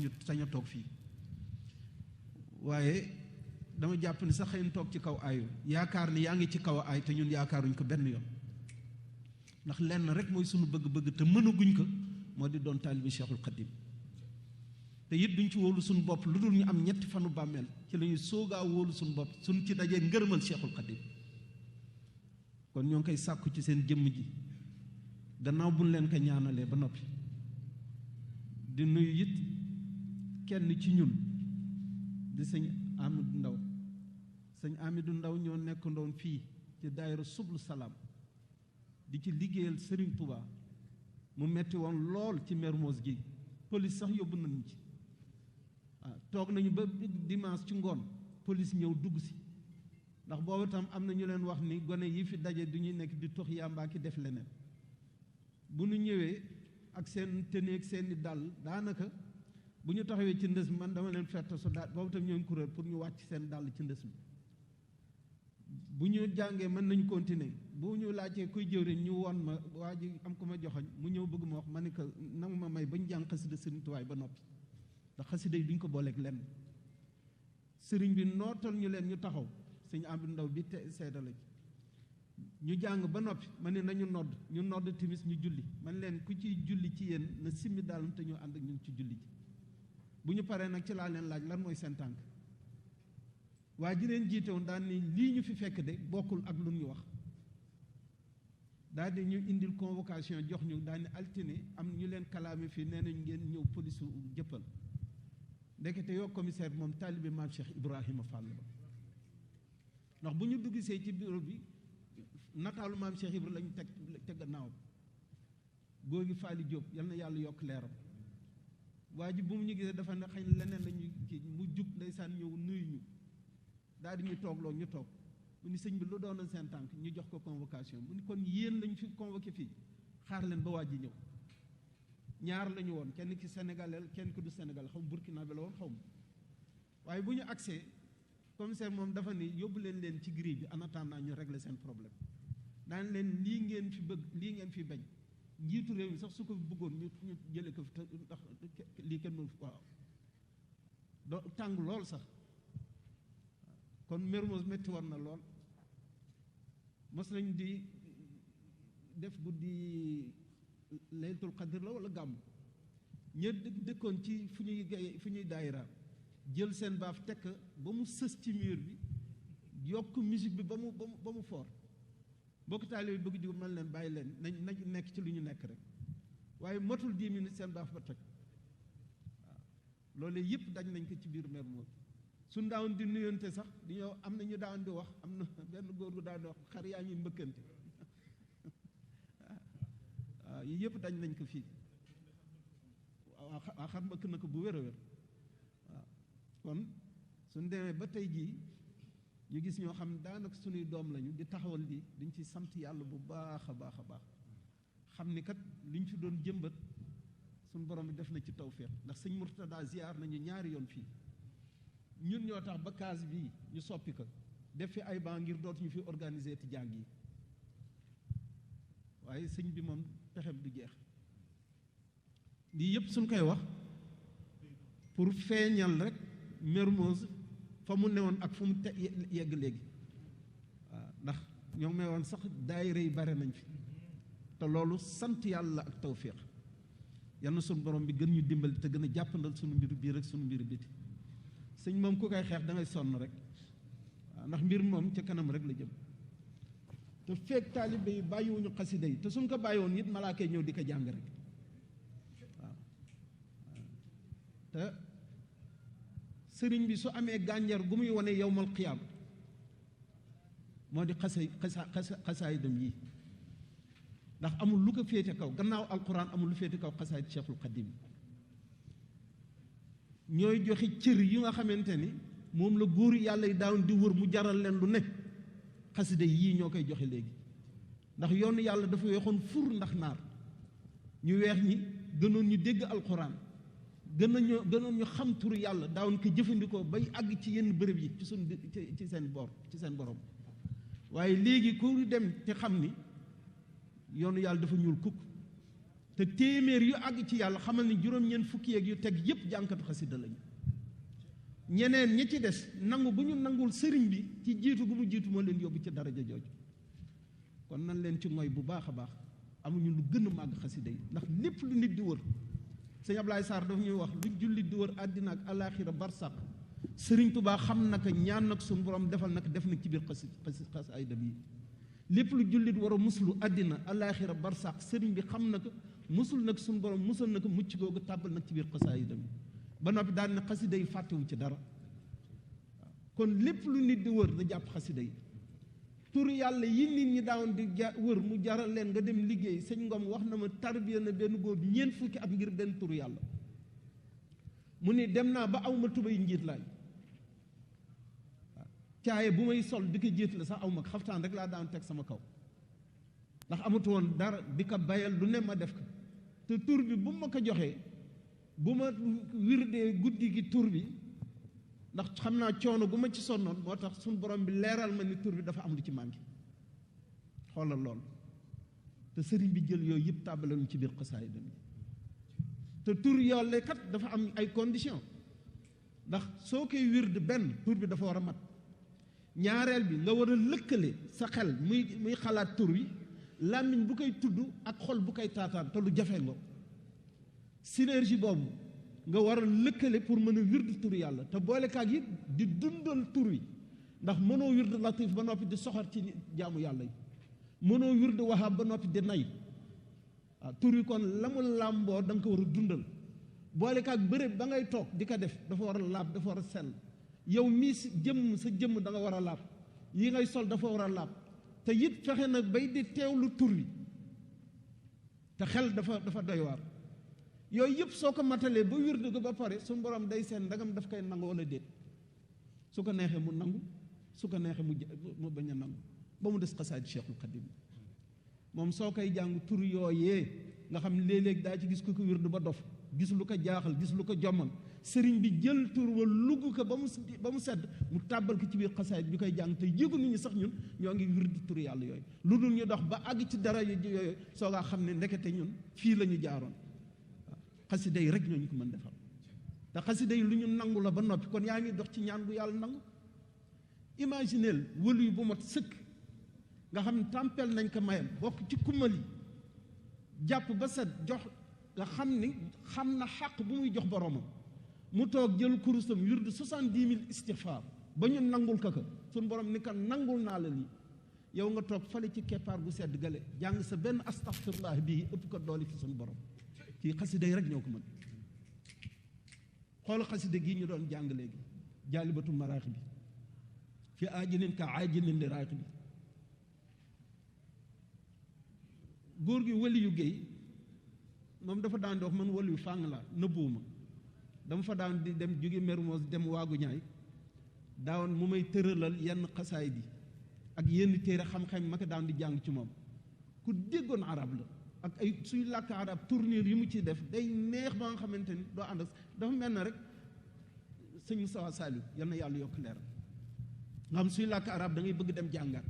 ñu sañ a toog fii waaye dama jàpp ni sax xëy na toog ci kaw aayu yaakaar ni yaa ngi ci kaw aay te ñun yaakaaruñ ko benn yoon ndax lenn rek mooy sunu bëgg-bëgg te mënaguñ ko moo di doon taalibi Cheikhul Khadim te it duñ ci wóolu suñu bopp lu dul ñu am ñetti fanu bàmmeel ci la ñuy soogaa wóolu suñu bopp suñ ci dajee ngërëmal Cheikhul Khadim kon ñoo ngi koy sàkku ci seen jëmm ji gannaaw buñ leen ko ñaanalee ba noppi di nuyu it kenn ci ñun di sëñ Amidou Ndaw sëñ Amidou Ndaw ñoo nekk ndoon fii ci daayira Sublu Salaam di ci liggéeyal Serigne Touba mu metti woon lool ci Mermoz gi police sax yóbbu nañu ci waaw toog nañu ba dimanche ci ngoon police ñëw dugg si ndax boobu tam am na ñu leen wax ni gone yi fi daje du ñuy nekk di tox yàmbaa ki def leneen bu ñu ñëwee ak seen tenue ak seeni dàll daanaka bu ñu taxawee ci ndës man dama leen fett su daal boobu tam ñooy kuréel pour ñu wàcc seen dàll ci ndës mi bu ñu jàngee mën nañu continuer bu ñu laajtee kuy jëwriñ ñu woon ma waa ji am ko ma joxoñ mu ñëw bëgg ma wax ma ni que nanga ma may bañ jàng xasida sëriñ Tuwaay ba noppi ndax xasida yi duñ ko booleeg lenn sëriñ bi nootal ñu leen ñu taxaw sëñ Amidou Ndaw bi te seeda la ñu jàng ba noppi ma ne nañu ñu nodd timis ñu julli man leen ku ciy julli ci yéen na simmi daal te ñu ànd ak ñun ci julli ji bu ñu paree nag ci laa leen laaj lan mooy seen tànk waa ji leen jiite woon daal ni lii ñu fi fekk de bokkul ak lu ñu wax daal di ñu indil convocation jox ñu daal ni altine am ñu leen kalaame fii nee nañ ngeen ñëw polisu jëppal ndekete yoo commissaire moom taalibe maam Cheikh Ibrahima Fall ba ndax bu ñu duggisee ci bureau bi nataalu maam Cheikh Ibrahima lañu teg gannaaw góor gi Faali Jóob yal na yàlla yokk leeram waa ji bu mu ñu gisee dafa ne xëy na leneen lañuy kii mu jug ndeysaan ñëw nuyu ñu daal di ñu toogloo ñu toog mu ni sëñ bi lu doonoon seen tànk ñu jox ko convocation mu ni kon yéen lañ fi convoqué fii xaar leen ba waa ji ñëw ñaar la ñu woon kenn ki sénégalais kenn ki du sénégal xaw ma burkina bi la woon xaw ma waaye bu ñu agsee commissaire moom dafa ni yóbbu leen ci grille bi en attendant ñu régler seen problème daan leen lii ngeen fi bëgg lii ngeen fi bañ njiitu réew mi sax su ko bëggoon ñu jële ko fi te ndax lii kenn mënu waaw do tàng lool sax kon Mermoz métti woon na lool mos nañ di def guddi laylatul qadr la wala gàmm ña dëkkoon ci fu ñuy daayira jël seen baaf tekk ba mu sës ci mur bi yokk musique bi ba mu foor mbokk taalibe bi bëgg di mën leen bàyyi leen nañ nekk ci lu ñu nekk rek waaye motul 10 minutes seen baaf ba toj waaw loolu yëpp dañ nañ ko ci biir Mermoz suñ daawoon di nuyonte sax di ñëw am na ñu daan di wax am na benn góor gu daan di wax xar yaa ngi mbëkkante waaw yii yëpp dañ nañ ko fii waaw xar mbëkk na ko bu wér a wér waaw kon suñ demee ba tey jii ñu gis ñoo xam daanaka suñuy doom lañu di taxawal lii dañ ci sant yàlla bu baax a baax a baax xam ni kat liñ fi doon jëmbat suñ borom bi def na ci tawfeex ndax sëñ Murtada ziar nañu ñaari yoon fii ñun ñoo tax ba case bii ñu soppi ko def fi ay banc ngir dootuñu fi organiser ti jàng yi waaye sëñ bi moom pexem du jeex lii yëpp suñ koy wax pour feeñal rek Mermoz fa mu newoon ak fu mu yegg léegi waaw ndax ñoo may woon sax daayira yi bare nañ fi te loolu sant yàlla ak tawféex yal na suñu borom bi gën ñu dimbali te gën a jàppandal suñu mbiru biir ak suñu mbiru biti sëñ moom ku koy xeex da ngay sonn rek waaw ndax mbir moom ca kanam rek la jëm te feeg taalibe yi bàyyiwuñu xasida yi te suñ ko bàyyi woon it malaaka yi ñëw di ko jàng rek waaw te sëriñ bi su amee gànjar gu muy wane yowmal qiyaam moo di xasaayidam yi ndax amul lu ko féete kaw gannaaw alquran amul lu féete kaw xasaayid Cheikhul Xadim ñooy joxe cër yi nga xamante ni moom la góor yàlla yi daawoon di wër mu jaral leen lu ne xasida yii ñoo koy joxe léegi ndax yoonu yàlla dafa weexoon fur ndax naar ñu weex ñi gënoon ñu dégg alquran gënoon ñu xam turu yàlla daawoon ko jëfandikoo bay àgg ci yenn bërëb yi ci suñ ci seen borom waaye léegi ku dem te xam ni yoonu yàlla dafa ñuul kukk te te téeméer yu àgg ci yàlla xamal ni juróom-ñeent fukki yeeg yu teg yépp jànkatu xasida lañu. ñeneen ñi ci des nangu bu ñu nangul sëriñ bi ci jiitu gu mu jiitu moo leen yóbbu ci daraja jooju. kon nan leen ci ngoy bu baax a baax, amuñu lu gën a màgg xasida yi, ndax lépp lu nit di wër, sëñ Ablaye Sarr daf ñuy wax lu jullit di wër àddina ak alaaxira barsàq, sëriñ Tuubaa xam naka ñaan nag suñu borom defal nag def nag ci biir xasida bi. lépp lu jullit war a muslu àddina alaaxira barsàq, sëriñ bi xam naka musul nag suñu borom musal naka mucc googu tàbbal nag ci biir xasaayida bi ba noppi daal ne xasida yi fàttewu ci dara. kon lépp lu nit di wër da jàpp xasida yi. tur yàlla yi nit ñi daawoon di wër mu jaral leen nga dem liggéey. sëñ Ngom wax na ma tarbiya na benn góor ñeent fukki at ngir benn tur yàlla, mu ni dem naa ba aw ma tubay njiit laay, caaye bu may sol di ko jiit la sax aw ma xaftaan rek laa daan teg sama kaw ndax amatu woon dara, di ko bayal lu ne ma def ko. te tur bi bu ma ko joxee, bu ma wirdee guddi gi tur bi, ndax xam naa coono gu ma ci sonnoon, moo tax suñu borom bi leeral ma ni tur bi dafa am lu ci manqué. xoolal lool. te sëriñ bi jël yooyu yëpp tàbbalañu ci biir xasaayid bi. te tur yoolee kat dafa am ay conditions, ndax soo koy wird benn tur bi dafa war a mat. ñaareel bi nga war a lëkkale sa xel muy xalaat tur wi, làmmiñ bu koy tudd ak xol bu koy taataan, te lu jafe nga. synergie boobu nga war a lëkkale pour mën a wird tur yàlla, te boolekaag it di dundal tur wi, ndax mënoo wird latif ba noppi di soxor ci jaamu yàlla yi, mënoo wird wahab ba noppi di nay. waaw tur wi kon la mu làmboo da nga ko war a dundal. boolekaag bërëb ba ngay toog di ko def dafa war a laab, dafa war a sell. yow mii sa jëmm da nga war a laab, yi ngay sol dafa war a laab. te it fexe nag bay di teewlu tur wi, te xel dafa doy waar. yooyu yëpp soo ko matalee ba wirdu ko ba pare suñu borom day seen ndagam daf koy nangu wala déet. su ko neexee mu nangu, su ko neexee mu bañ a nangu, ba mu des xasaayid Cheikhul Khadim. moom soo koy jàng tur yooyee nga xam ne léeg-léeg daa ci gis ku ko wirdu ba dof, gis lu ko jaaxal, gis lu ko jommal, sëriñ bi jël tur wa lugg ko ba mu sedd mu tàbbal ko ci biir xasaayid bi koy jàng te yëgu nit ñi sax ñun ñoo ngi wirdu tur yàlla yooyu. lu dul ñu dox ba àgg ci dara yooyu soo ngaa xam ne ndekete ñun fii la ñu jaaroon. xasida yi rek ñooñu ko mën defal, te xasida yi lu ñu nangu la ba noppi, kon yaa ngi dox ci ñaan bu yàlla nangu. imagineel wëlu yu bu mat sëkk nga xam ne tàmpel nañ ko mayam, bokk ci kumali, jàpp ba set jox, nga xam na xàq bu muy jox boromam, mu toog jël kurusam wirdu 70,000 istixfaar ba ñu nangul ko suñu borom ni kan nangul naa la lii. yow nga toog fale ci keppaar gu sedd gale jàng sa benn astaghfirullah bii ëpp ko doole fi suñu borom. ci xasida yi rek ñoo ko mën. xool xasida gii ñu doon jàng léegi, jaalibatu maraax bi, fi aajilin ka aajilin li raax bi. góor gi wali yu géey moom dafa daan di wax man wali yu fàng la nëbbuwuma, dama fa daan di dem jóge Mermoz dem waagu ñaay, daawoon mu may tëralal yenn xasaay bi ak yenn téere xam-xam ma ko daan di jàng ci moom. ku déggoon arab la, ak ay suy làkk arab tournure yi mu ciy def day neex ba nga xamante ni doo ànd ak, dafa mel na rek sëñ Moussa Saliou yal na yàlla yokk leeram, nga xam suy làkk arab da ngay bëgg dem jàngaat.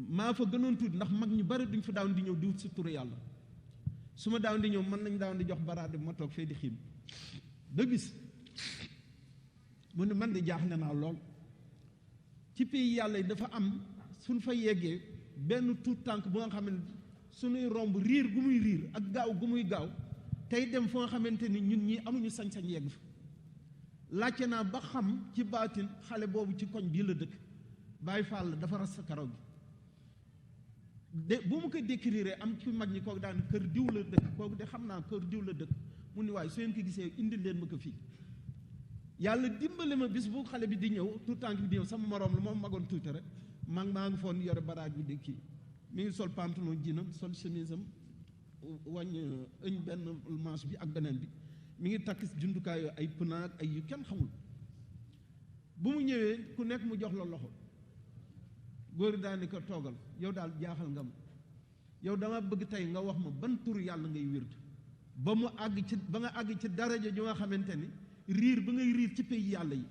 maa fa gënoon tuuti ndax mag ñu bari duñ fa daawoon di ñëw di wut si turu yàlla. su ma daawoon di ñëw mën nañ daawoon di jox baraade bu ma toog fee di xiim ba bis mu ne man di jaaxle naa lool ci pays yàlla yi dafa am suñ fa yeggee benn tuut tànk bu nga xam ne suñuy romb riir gu muy riir ak gaaw gu muy gaaw tey dem foo nga xamante ni ñun ñii amuñu sañ-sañ yegg fa. laajte naa ba xam ci baatin xale boobu ci koñ bii la dëkk, Baay Faal dafa ras sa karaw gi de bu mu ko décrire am ci mag ñi kooku daan kër diw la dëkk, kooku de xam naa kër diw la dëkk. mu ni waaye su ngeen ko gisee indil leen ma ko fii. yàlla dimbale ma bis bu xale bi di ñëw tout tànk bi di ñëw sama moroom la moom magoon tuuti rek maa ngi foon yore baraaj bi di kii mi ngi sol pantalon jinam sol chemise am wàññ ëñ benn manche bi ak beneen bi mi ngi takk jumtukaay ay pneu ak ay yu kenn xamul. bu mu ñëwee ku nekk mu jox la loxo, góor daal ni ko toogal, yow daal jaaxal nga ma, yow dama bëgg tey nga wax ma ban tur yàlla ngay wird ba mu àgg ci ba nga àgg ci daraja ju nga xamante ni riir ba ngay riir ci pays yàlla yi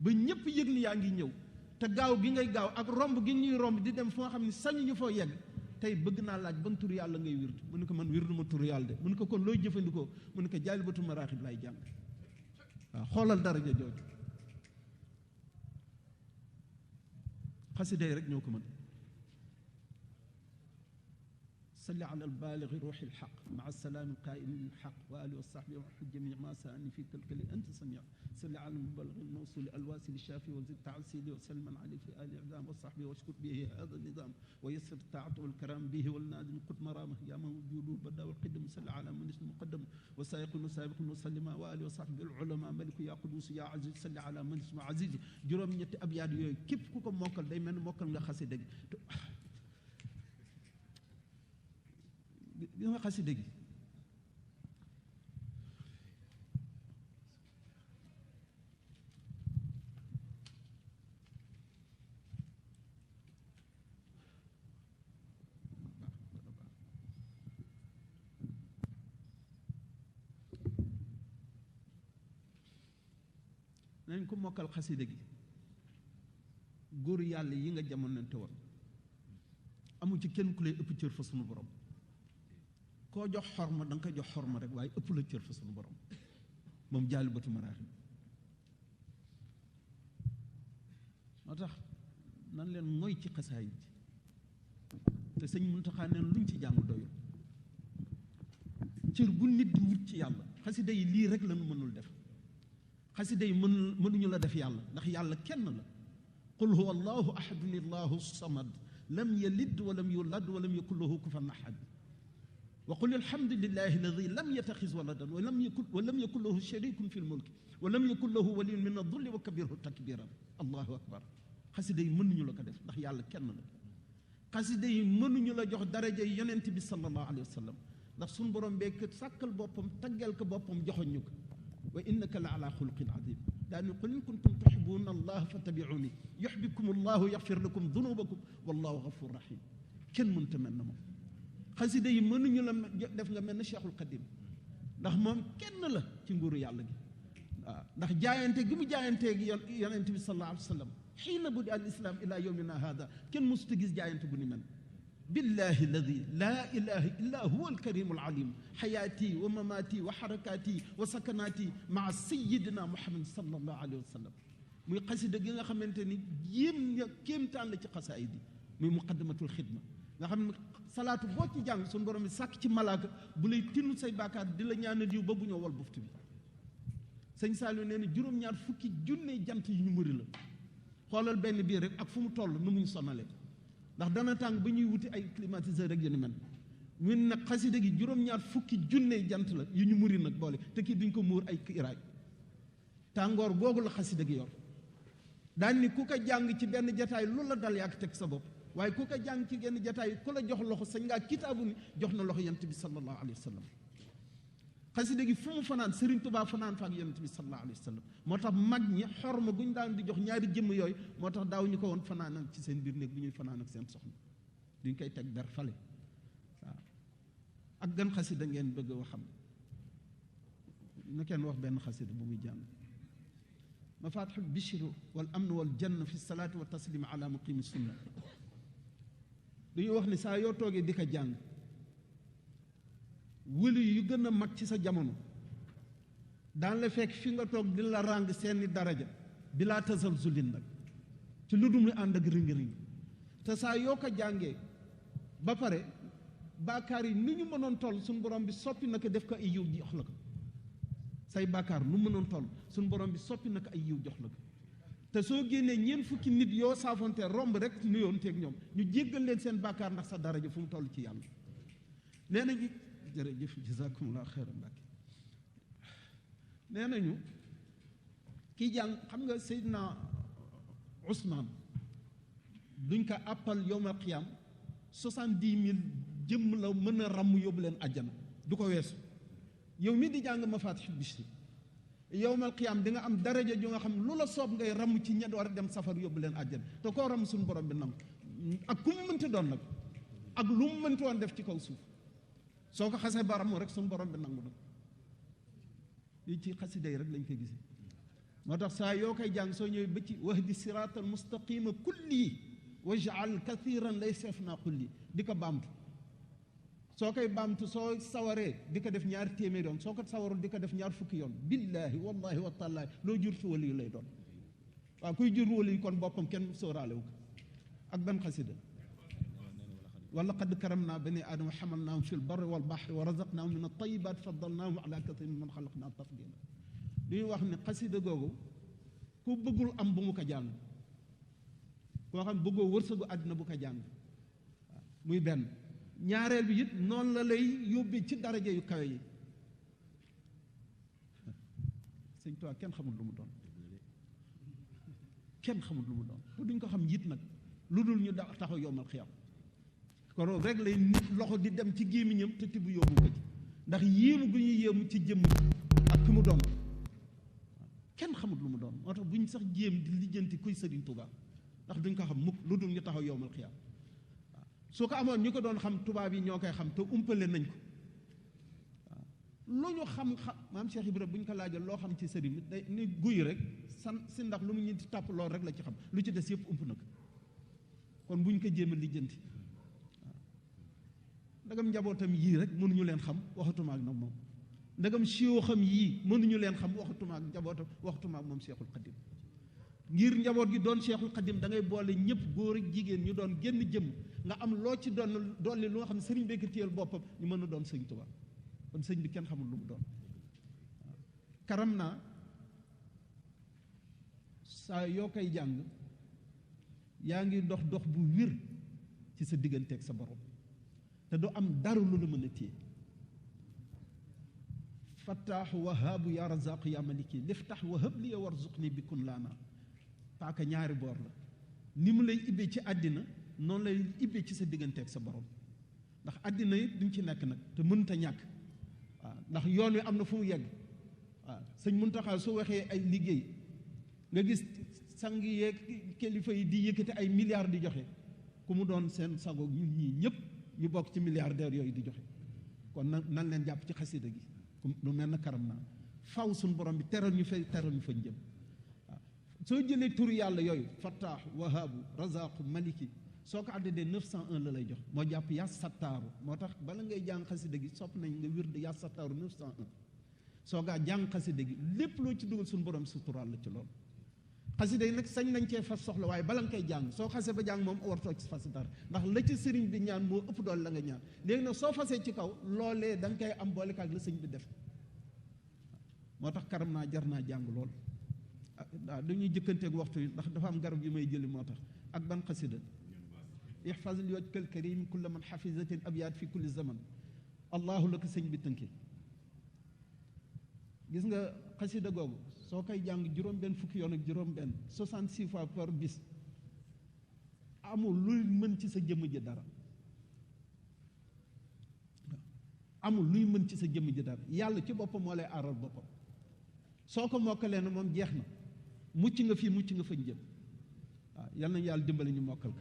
ba ñëpp yëg ni yaa ngi ñëw, te gaaw gi ngay gaaw ak romb gi ñuy romb di dem foo xam ne sañu ñu foo yegg tey bëgg naa laaj ban turu yàlla ngay wird mu ne ko man wirdu ma turu yàlla de mu ne ko kon looy jëfandikoo mu ne ko Jaalibatu Maraaxib lay jàng waaw xoolal daraja jooju xasida yi rek ñoo ko mën salli ala albaligi ruuxi alxaq maa salaami qaa'imi alxaq wa alihi wa sahbihi wa jami ma saani fi kalkali anta samia salli ala albaligi almawsuli alwasili shafi wa zid taasili wa salman alayhi fi ali idam wa sahbihi washkur bihi hada nidam wa yassir taata walkaram bihi walnadim qut marama ya man wujudu bada walqidam salli ala man ismu muqaddam wa saayiqun wa saabiqun wa sallima wa alihi wa sahbihi alulama maliku ya qudus ya aziz salli ala man ismu aziz juróom-ñetti abyaat yooyu képp ku ko mokkal day mel ni mokkal nga xasida gi gis nga xasida gi nañ ko mokkal xasida gi góor yàlla yi nga jamonante woon amul ci kenn ku lay ëpp cër fa sunu borom koo jox xorma da nga koy jox xorma rek waaye ëpp la cër fa sunu borom moom Jaalibatu Maraaxib moo tax nan leen mooy ci xasaayid te sëñ Muntaxa neen luñ ci jàng doyul cër bu nit di wut ci yàlla xasida yi lii rek lañu mënul def xasida yi mënuñu la def yàlla ndax yàlla kenn la qul huwa allahu ahadun allahu samad lam yalid walam yulad walam yakun lahu kufuwan ahad wa qul alhamdulillahi alladi lam yattaxiz waladan walam yakun lahu sharikun fi lmulki walam yakun lahu waliyun min adulli wa kabirhu takbiran allahu akbar xasida yi mënuñu la ko def ndax yàlla kenn la xasida yi mënuñu la jox daraja yi yonent bi sallallahu alayhi wa sallam ndax suñu borom bee ko sàkkal boppam taggal ko boppam joxoñ ñu ko wa innaka la ala xuluqin adim daani qul in kuntum tuhibbuna allah fattabi'uni yuhbibkum allahu yaxfir lakum dunubakum wallahu gafur rahim kenn mënta mel na moom xasida yi mënuñu la def nga mel ne Cheikhul Xadim ndax moom kenn la ci nguuru yàlla gi waaw ndax jaayante gi mu jaayanteeg yonent bi sallallahu alayhi wa sallam xiina budi al islam ila yowmina hada kenn mësuta gis jaayante bu ni mel billahi alladi laa ilaha illa huwa alkarimu alalim xayaati wa mamaati wa xarakaati wa sakanaati maa sayidina muhammad sallallahu alayhi wa sallam muy xasida gi nga xamante ni kéemtaan la ci xasaayid yi muy muqaddamatul xidma nga xam ne salaatu boo ci jàng suñu borom bi sàkk ci malaaka bu lay tinnu say baakaar di la ñaanal yiw ba bu ñoo wal buftu bi sëñ Saliou nee na juróom-ñaar fukki junne jant yi ñu mëri la xoolal benn biir rek ak fu mu toll nu muñ sonale ndax dana tàng ba ñuy wuti ay climatiseur rek yu ni mel ñun nag xasida gi juróom-ñaar fukki junne jant la yu ñu muri nag boole te kii duñ ko muur ay kiiraay tàngoor googu la xasida gi yor daan ni ku ko jàng ci benn jataay lu la dal yàgg teg sa bopp waaye ku ko jàng ci genn jataay ku la jox loxo sañ ngaa kitaabu ni jox na loxo yonent bi sallallahu alayhi wa sallam xasida gi fu mu fanaan Serigne Touba fanaan fa ak yonent bi sallallahu alayhi wa sallam moo tax mag ñi xorma bu ñu daan di jox ñaari jëmm yooyu moo tax daaw ñu ko woon fanaan ak ci seen biir néeg bu ñuy fanaan ak seen soxna duñ koy teg ber fale waaw ak gan xasida ngeen bëgg a xam na kenn wax benn xasida bu muy jàng mafatihul bishru wal amn wal janna fi salaati wa taslima ala muqimi sunna dañuy wax ni saa yoo toogee di ko jàng wëli yu gën a mag ci sa jamono daan la fekk fi nga toog di la ràng seeni daraja bi laa tasal zulin nag ci lu dum li ànd ak ring-ring te saa yoo ko jàngee ba pare baakaar yi ni ñu mënoon toll suñu borom bi soppi na ko def ko ay yiw jox la ko say baakaar nu mënoon toll suñu borom bi soppi na ko ay yiw jox la ko te soo génnee ñeent fukki nit yoo saafonte romb rek nuyoonteeg ñoom ñu jéggal leen seen baakaar ndax sa daraja fu mu toll ci yàlla nee nañu jërëjëf jazakumullah xeyran Mbàkke nee nañu kii jàng xam nga Seydina Ousmane duñ ko àppal yowmal qiyaam 70,000 jëmm la mën a ràmm yóbbu leen àjjana du ko weesu yow mi di jàng Mafatihul Bichri yowmal qiyaam di nga am daraja ju nga xam lu la soob ngay ràmm ci ñett war a dem safar yóbbu leen àjjana te koo ràmm suñu borom bi nangu ak ku mu mënti doon nag ak lu mu mënti woon def ci kaw suuf soo ko xasee ba ràmm rek suñu borom bi nangu na lii ci xasida yi rek lañ koy gisee moo tax saa yoo koy jàng soo ñëwee ba ci wahdi siraatal mustaqima kulli wajal kathiran laysa fna qulli di ko baamtu soo koy baamtu soo sawaree di ko def ñaar téeméer yoon soo ko sawarul di ko def ñaar fukki yoon billahi wallahi wa taala loo jur si wali yu lay doon waaw kuy jur wali yu kon boppam kenn sóoraale wu ko ak ban xasida wala qad karamna bani aadama xamalnaahum fi lbarri walbaxri wa razaqnaahum min altayibat faddalnaahum ala kathirin mimman xalaqna tafdila li ñuy wax ne xasida googu ku bëggul am bu mu ko jàng koo xam bëggoo wërsëgu àddina bu ko jàng waaw muy benn ñaareel bi it noonu la lay yóbbee ci daraja yu kawe yi sëñ Tuubaa kenn xamul lu mu doon kenn xamul lu mu doon te duñ ko xam it nag lu dul ñu da taxaw yowmal xiyam kon rek lay nit loxo di dem ci gémmiñam te tibb yóbbu ko ci ndax yéemu gu ñuy yéemu ci jëmm ak ki mu doon kenn xamul lu mu doon moo tax buñ sax jéem di lijjanti kuy Sëriñ Tuubaa ndax duñ ko xam mukk lu dul ñu taxaw yowmal xiyam waaw su ko amoon ñu ko doon xam tubaab yi ñoo koy xam te umpale nañ ko waaw lu ñu xam-xam maam Cheikh Ibrahima bu ñu ko laajal loo xam ci sëriñ bi day ni guy rek si ndax lu mu ñu di tàpp lool rek la ci xam lu ci des yëpp ump na ko kon buñ ko jéem a lijjanti waaw ndagam njabootam yii rek mënuñu leen xam waxatuma ak nag moom ndagam siwo xam yii mënuñu leen xam waxatuma ak njabootam waxatuma ak moom Cheikhul Khadim ngir njaboot gi doon Cheikhul Khadim da ngay boole ñëpp góor ak jigéen ñu doon génn jëm nga am loo ci doon dolli lu nga xam ne sëriñ bi ko téyel boppam ñu mën a doon sëñ Tuubaa kon sëñ bi kenn xamul lu mu doon waaw karam naa saa yoo koy jàng yaa ngi dox dox bu wir ci sa digganteeg sa borom te du am dara lu la mën a téye fattaaxu wahaabu yaa razaqu yaa maliki liftax wahab li warzuqni bi kun laana paaka ñaari boor la ni mu lay ibbee ci àddina noonu lay ibbee ci sa digganteeg sa borom ndax àddina it duñ ci nekk nag te mënta ñàkk waaw ndax yoon wi am na fu mu yegg waaw sëñ Muntaxa su waxee ay liggéey nga gis sang yeeg kilifa yi di yëkkati ay milliards di joxe ku mu doon seen sago ñun ñii ñëpp ñu bokk ci milliardaires yooyu di joxe kon nan leen jàpp ci xasida gi lu mel na karam naa faw suñu borom bi teral ñu fay teral ñu fañ jëm waaw soo jëlee turu yàlla yooyu fattaaxu wahaabu razaqu maliki soo ko àddee 901 la lay jox moo jàpp yaa sattaaru moo tax bala ngay jàng xasida gi sopp nañ nga wird yaa sattaaru 901 soo gaa jàng xasida gi lépp loo ci dugal suñu borom suturaal la ci loolu xasida yi nag sañ nañ cee fas soxla waaye bala nga koy jàng soo xasee ba jàng moom wartoo ci fas dara ndax la ci sëriñ bi ñaan moo ëpp doole la nga ñaan léegi nag soo fasee ci kaw loolee da nga koy am boole kaag la sëñ bi def moo tax karam naa jar naa jàng lool waaw dañuy jëkkanteeg waxtu yi ndax dafa am garab yi may jëli moo tax ak ban xasida ihfaz li wajhikal karim kulla man hafizatil abyaat fi kulli zaman allahu la ko sëñ bi tënki gis nga xasida googu soo koy jàng juróom benn fukki yoon ak juróom benn 66 fois par bis amul luy mën ci sa jëmm ji dara amul luy mën ci sa jëmm ji dara yàlla ci boppam moo lay aaral boppam soo ko mokkalee na moom jeex na mucc nga fii mucc nga fañ jëm waaw yal nañu yàlla dimbali ñu mokkal ko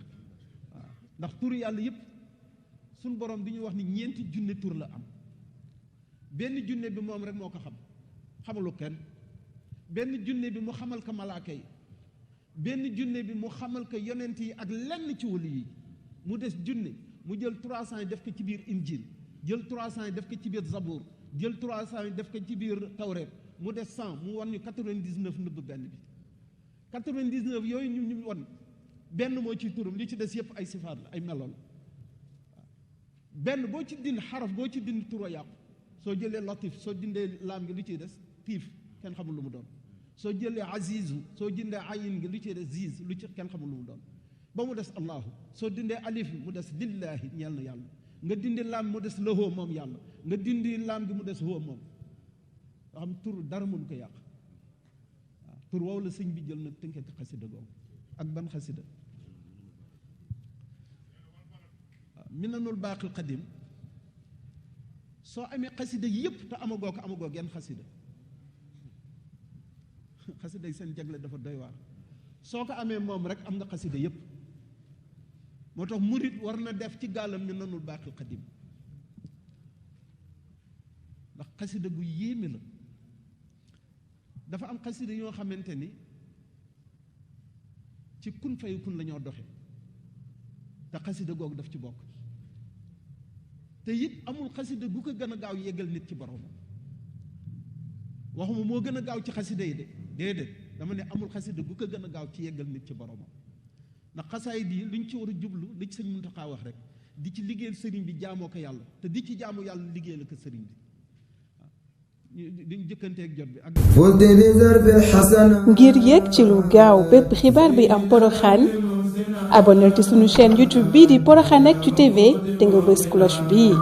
waaw ndax tur yàlla yëpp suñ borom bi ñuy wax ni 4 junne tur la am benn junne bi moom rek moo ko xam xamalu kenn benn junne bi mu xamal ko malaaka yi benn junne bi mu xamal ko yonent yi ak lenn ci wali yi mu des junne mu jël 300 yi def ko ci biir injil jël 300 yi def ko ci biir zabour jël 300 yi def ko ci biir tawreet mu des 100 mu wan ñu 99 nëbb benn bi 99 yooyu ñu wan benn moo ciy turam li ci des yëpp ay sifaat la ay melo la waaw benn boo ci dind xaraf boo ci dind turo yàqu soo jëlee latif soo dindee laam gi lu ciy des tiif kenn xamul lu mu doon soo jëlee azizu soo dindee ayin gi lu ciy des ziz lu ci kenn xamul lu mu doon ba mu des allahu soo dindee alif mu des lillahi ñeel na yàlla nga dindi laam mu des lahoo moom yàlla nga dindi laam gi mu des hoo moom nga xam tur dara mënu ko yàq waaw tur woowu la sëñ bi jël nag tënkee xasida googu ak ban xasida waaw minanul baaqil qadim soo amee xasida yëpp te amagoo genn xasida xasida yi seen jagle dafa doy waar soo ko amee moom rek am nga xasida yëpp moo tax murit war na def ci gàllam minanul baaqil qadim ndax xasida gu yéeme la dafa am xasida yoo xamante ni ci kun fayu kun la ñoo doxe te xasida googu daf ci bokk te it amul xasida gu ko gën a gaaw yeggal nit ci borom waxuma moo gën a gaaw ci xasida yi de déedéet dama ne amul xasida gu ko gën a gaaw ci yeggal nit ci boromam ndax xasaay di luñ ci war a jublu li ci sëñ Muntaxa wax rek di ci liggéeyal sëriñ bi jaamoo ko yàlla te di ci jaamu yàlla liggéeyal ko sëriñ bi diñ jëkkanteeg jot bi ak ngir yéeg ci lu gaaw bépp xibaar bi am Porokhane abonné ci sunu chaîne YouTube bii di Porokhane Actu TV te nga bës cloche bii